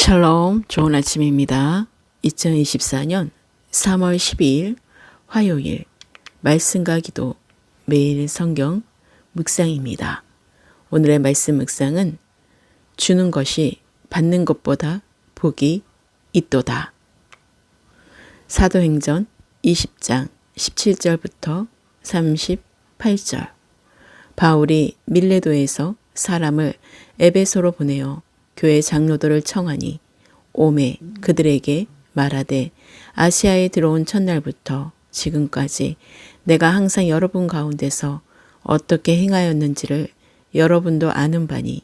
샬롬, 좋은 아침입니다. 2024년 3월 12일 화요일 말씀과 기도 매일 성경 묵상입니다. 오늘의 말씀 묵상은 주는 것이 받는 것보다 복이 있도다. 사도행전 20장 17절부터 38절. 바울이 밀레도에서 사람을 에베소로 보내어 교회 장로들을 청하니 오매 그들에게 말하되 아시아에 들어온 첫날부터 지금까지 내가 항상 여러분 가운데서 어떻게 행하였는지를 여러분도 아는 바니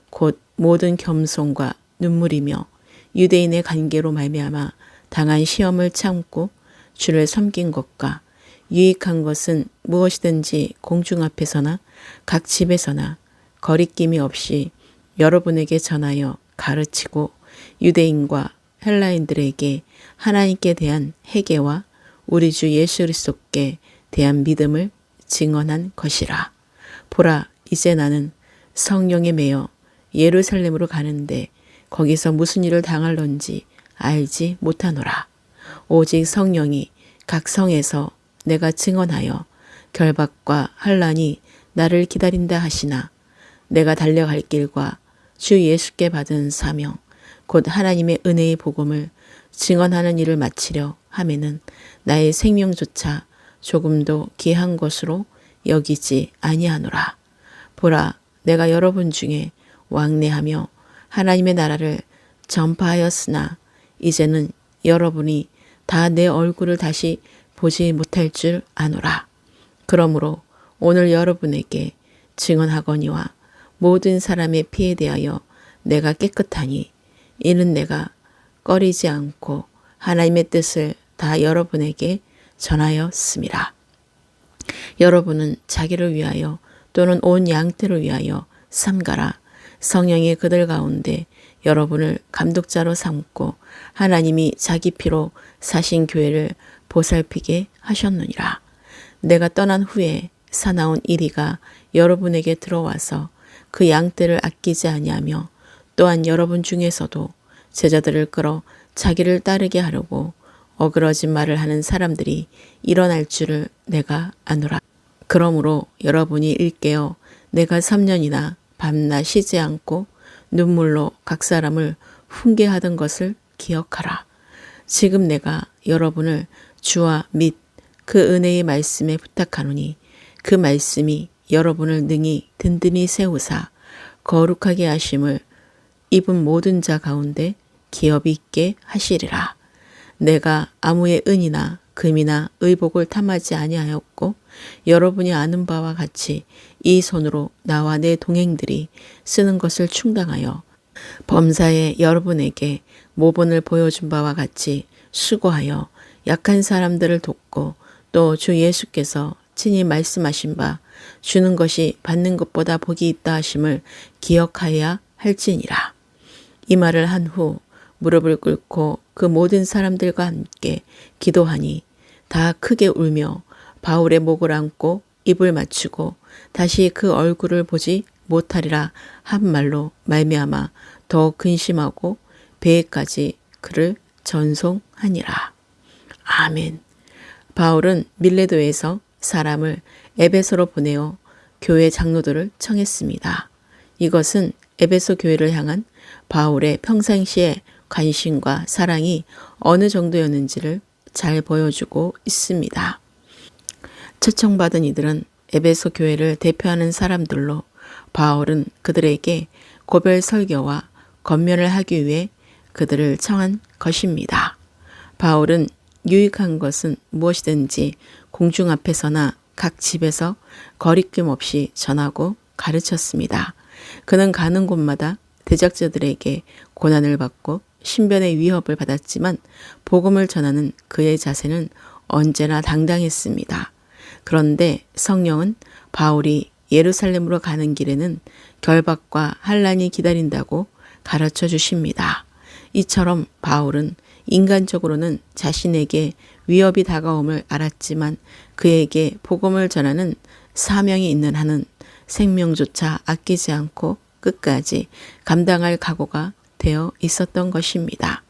곧 모든 겸손과 눈물이며 유대인의 관계로 말미암아 당한 시험을 참고 주를 섬긴 것과 유익한 것은 무엇이든지 공중 앞에서나 각 집에서나 거리낌이 없이 여러분에게 전하여 가르치고 유대인과 헬라인들에게 하나님께 대한 회개와 우리 주 예수 그리스도께 대한 믿음을 증언한 것이라. 보라, 이제 나는 성령에 매여 예루살렘으로 가는데 거기서 무슨 일을 당할런지 알지 못하노라. 오직 성령이 각 성에서 내가 증언하여 결박과 환난이 나를 기다린다 하시나 내가 달려갈 길과 주 예수께 받은 사명 곧 하나님의 은혜의 복음을 증언하는 일을 마치려 하면은 나의 생명조차 조금도 귀한 것으로 여기지 아니하노라. 보라, 내가 여러분 중에 왕래하며 하나님의 나라를 전파하였으나 이제는 여러분이 다 내 얼굴을 다시 보지 못할 줄 아노라. 그러므로 오늘 여러분에게 증언하거니와 모든 사람의 피에 대하여 내가 깨끗하니 이는 내가 꺼리지 않고 하나님의 뜻을 다 여러분에게 전하였음이라. 여러분은 자기를 위하여 또는 온 양떼를 위하여 삼가라. 성령이 그들 가운데 여러분을 감독자로 삼고 하나님이 자기 피로 사신 교회를 보살피게 하셨느니라. 내가 떠난 후에 사나운 이리가 여러분에게 들어와서 그 양떼를 아끼지 아니하며 또한 여러분 중에서도 제자들을 끌어 자기를 따르게 하려고 어그러진 말을 하는 사람들이 일어날 줄을 내가 아노라. 그러므로 여러분이 일깨어 내가 3년이나 밤낮 쉬지 않고 눈물로 각 사람을 훈계하던 것을 기억하라. 지금 내가 여러분을 주와 및 그 은혜의 말씀에 부탁하노니 그 말씀이 여러분을 능히 든든히 세우사 거룩하게 하심을 입은 모든 자 가운데 기업이 있게 하시리라. 내가 아무의 은이나 금이나 의복을 탐하지 아니하였고 여러분이 아는 바와 같이 이 손으로 나와 내 동행들이 쓰는 것을 충당하여 범사에 여러분에게 모본을 보여준 바와 같이 수고하여 약한 사람들을 돕고 또 주 예수께서 친히 말씀하신 바 주는 것이 받는 것보다 복이 있다 하심을 기억하여야 할지니라. 이 말을 한 후 무릎을 꿇고 그 모든 사람들과 함께 기도하니 다 크게 울며 바울의 목을 안고 입을 맞추고 다시 그 얼굴을 보지 못하리라 한 말로 말미암아 더 근심하고 배에까지 그를 전송하니라. 아멘. 바울은 밀레도에서 사람을 에베소로 보내어 교회 장로들을 청했습니다. 이것은 에베소 교회를 향한 바울의 평상시의 관심과 사랑이 어느 정도였는지를 잘 보여주고 있습니다. 초청받은 이들은 에베소 교회를 대표하는 사람들로 바울은 그들에게 고별 설교와 권면을 하기 위해 그들을 청한 것입니다. 바울은 유익한 것은 무엇이든지 공중 앞에서나 각 집에서 거리낌 없이 전하고 가르쳤습니다. 그는 가는 곳마다 대적자들에게 고난을 받고 신변의 위협을 받았지만 복음을 전하는 그의 자세는 언제나 당당했습니다. 그런데 성령은 바울이 예루살렘으로 가는 길에는 결박과 환난이 기다린다고 가르쳐 주십니다. 이처럼 바울은 인간적으로는 자신에게 위협이 다가옴을 알았지만 그에게 복음을 전하는 사명이 있는 한은 생명조차 아끼지 않고 끝까지 감당할 각오가 되어 있었던 것입니다.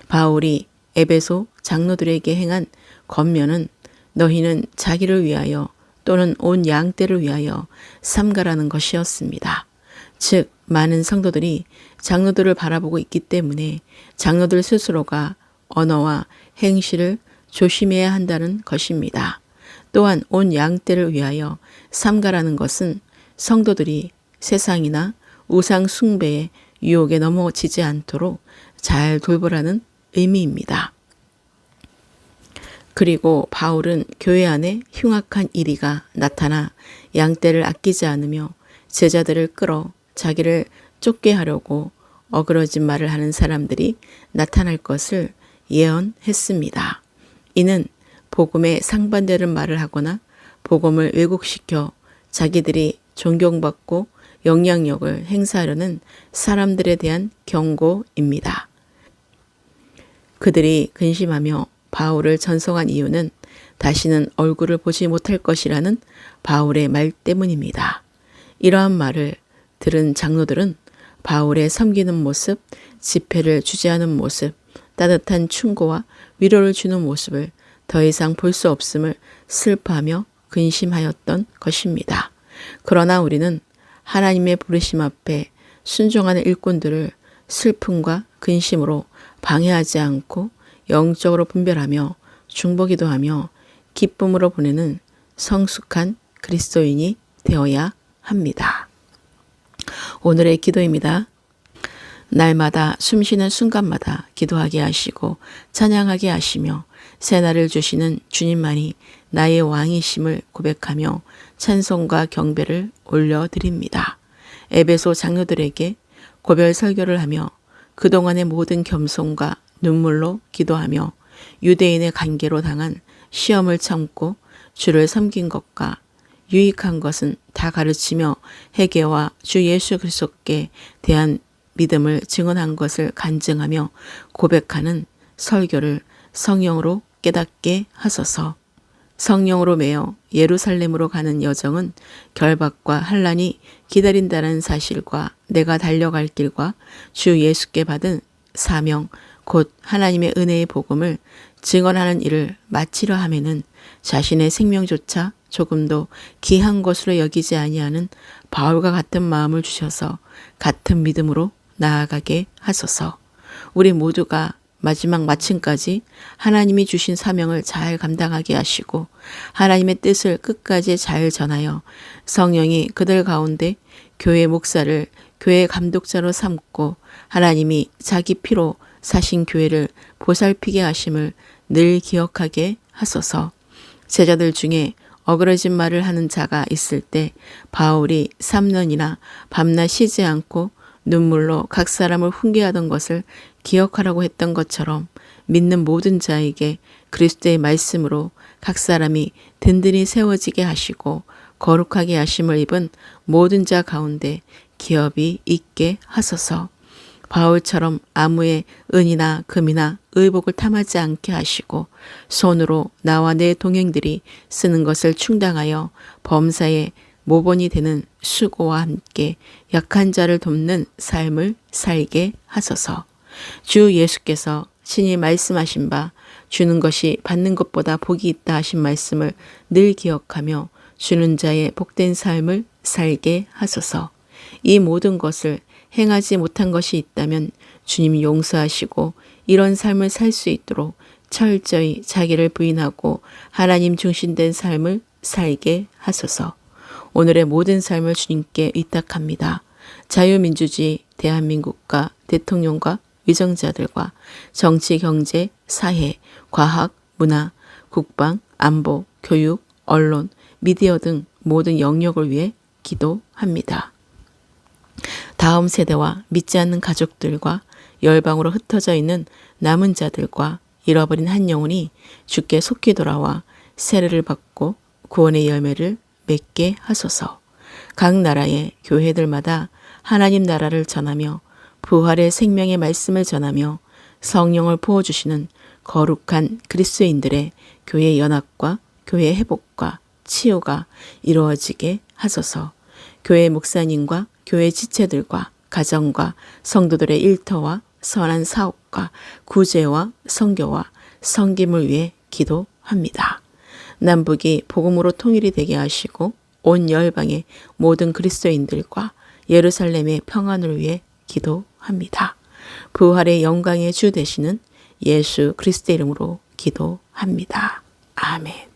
바울이 에베소 장로들에게 행한 권면은 너희는 자기를 위하여 또는 온 양떼를 위하여 삼가라는 것이었습니다. 즉 많은 성도들이 장로들을 바라보고 있기 때문에 장로들 스스로가 언어와 행실을 조심해야 한다는 것입니다. 또한 온 양떼를 위하여 삼가라는 것은 성도들이 세상이나 우상 숭배의 유혹에 넘어지지 않도록 잘 돌보라는 의미입니다. 그리고 바울은 교회 안에 흉악한 이리가 나타나 양떼를 아끼지 않으며 제자들을 끌어 자기를 쫓게 하려고 어그러진 말을 하는 사람들이 나타날 것을 예언했습니다. 이는 복음에 상반되는 말을 하거나 복음을 왜곡시켜 자기들이 존경받고 영향력을 행사하려는 사람들에 대한 경고입니다. 그들이 근심하며 바울을 전송한 이유는 다시는 얼굴을 보지 못할 것이라는 바울의 말 때문입니다. 이러한 말을 들은 장로들은 바울의 섬기는 모습, 지폐를 주재하는 모습, 따뜻한 충고와 위로를 주는 모습을 더 이상 볼 수 없음을 슬퍼하며 근심하였던 것입니다. 그러나 우리는 하나님의 부르심 앞에 순종하는 일꾼들을 슬픔과 근심으로 방해하지 않고 영적으로 분별하며 중보기도하며 기쁨으로 보내는 성숙한 그리스도인이 되어야 합니다. 오늘의 기도입니다. 날마다 숨쉬는 순간마다 기도하게 하시고 찬양하게 하시며 새날을 주시는 주님만이 나의 왕이심을 고백하며 찬송과 경배를 올려드립니다. 에베소 장로들에게 고별 설교를 하며 그동안의 모든 겸손과 눈물로 기도하며 유대인의 관계로 당한 시험을 참고 주를 섬긴 것과 유익한 것은 다 가르치며 회개와 주 예수 그리스도께 대한 믿음을 증언한 것을 간증하며 고백하는 설교를 성령으로 깨닫게 하소서. 성령으로 매여 예루살렘으로 가는 여정은 결박과 환난이 기다린다는 사실과 내가 달려갈 길과 주 예수께 받은 사명 곧 하나님의 은혜의 복음을 증언하는 일을 마치려 하면은 자신의 생명조차 조금도 귀한 것으로 여기지 아니하는 바울과 같은 마음을 주셔서 같은 믿음으로 나아가게 하소서. 우리 모두가 마지막 마침까지 하나님이 주신 사명을 잘 감당하게 하시고 하나님의 뜻을 끝까지 잘 전하여 성령이 그들 가운데 교회 목사를 교회 감독자로 삼고 하나님이 자기 피로 사신 교회를 보살피게 하심을 늘 기억하게 하소서. 제자들 중에 어그러진 말을 하는 자가 있을 때 바울이 3년이나 밤낮 쉬지 않고 눈물로 각 사람을 훈계하던 것을 기억하라고 했던 것처럼 믿는 모든 자에게 그리스도의 말씀으로 각 사람이 든든히 세워지게 하시고 거룩하게 하심을 입은 모든 자 가운데 기업이 있게 하소서. 바울처럼 아무의 은이나 금이나 의복을 탐하지 않게 하시고 손으로 나와 내 동행들이 쓰는 것을 충당하여 범사에 모본이 되는 수고와 함께 약한 자를 돕는 삶을 살게 하소서. 주 예수께서 친히 말씀하신 바 주는 것이 받는 것보다 복이 있다 하신 말씀을 늘 기억하며 주는 자의 복된 삶을 살게 하소서. 이 모든 것을 행하지 못한 것이 있다면 주님이 용서하시고 이런 삶을 살 수 있도록 철저히 자기를 부인하고 하나님 중심된 삶을 살게 하소서. 오늘의 모든 삶을 주님께 위탁합니다. 자유민주주의 대한민국과 대통령과 위정자들과 정치, 경제, 사회, 과학, 문화, 국방, 안보, 교육, 언론, 미디어 등 모든 영역을 위해 기도합니다. 다음 세대와 믿지 않는 가족들과 열방으로 흩어져 있는 남은 자들과 잃어버린 한 영혼이 주께 속히 돌아와 세례를 받고 구원의 열매를 맺게 하소서. 각 나라의 교회들마다 하나님 나라를 전하며 부활의 생명의 말씀을 전하며 성령을 부어주시는 거룩한 그리스도인들의 교회 연합과 교회 회복과 치유가 이루어지게 하소서. 교회 목사님과 교회 지체들과 가정과 성도들의 일터와 선한 사업과 구제와 선교와 섬김을 위해 기도합니다. 남북이 복음으로 통일이 되게 하시고 온 열방의 모든 그리스도인들과 예루살렘의 평안을 위해 기도합니다. 부활의 영광의 주 되시는 예수 그리스도의 이름으로 기도합니다. 아멘.